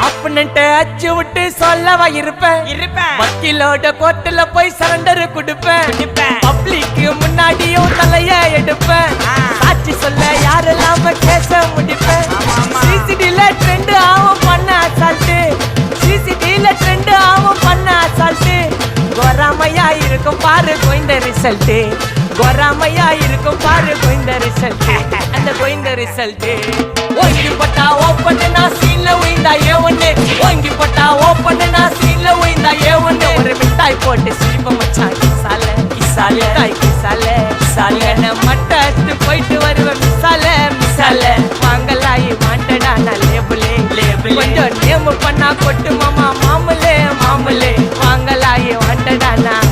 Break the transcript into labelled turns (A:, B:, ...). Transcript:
A: அப்பன்ட்டு அச்சு விட்டு சொல்லவா இருப்பேன் வக்கீலோட கோர்ட்டுல போய் சரண்டர் கொடுப்பேன் பப்ளிக்கு முன்னாடியும் தலைய எடுப்பேன் சாட்சி சொல்ல யாரெல்லாம் கேச முடிப்பேன் சிசிடில ட்ரெண்ட் ஆகும் பண்ண அசால்ட்டு சிசிடில ட்ரெண்ட் ஆகும் பண்ண அசால்ட்டு கோராமையா இருக்கும் பாரு கோயிந்த ரிசல்ட் கோராமையா இருக்கும் பாரு கோயிந்த ரிசல்ட் அந்த கோயிந்த ரிசல்ட் ஓங்கி பட்டா ஓப்பன் நான் சீன்ல உயிந்தா ஏவன்னு ஓங்கி பட்டா ஓப்பன் நான் சீன்ல உயிந்தா ஏவன்னு ஒரு மிட்டாய் போட்டு சிரிப்ப மச்சான் கிசால கிசால தாய் கிசால கிசால நான் மட்டத்து போயிட்டு வருவேன் மிசால மிசால வாங்கலாயி வாண்டடா நான் லேபிளே லேபிள் கொஞ்சம் நேம் பண்ணா கொட்டு மாமா மாமலே மாமலே வாங்கலாயி வாண்டடா நான்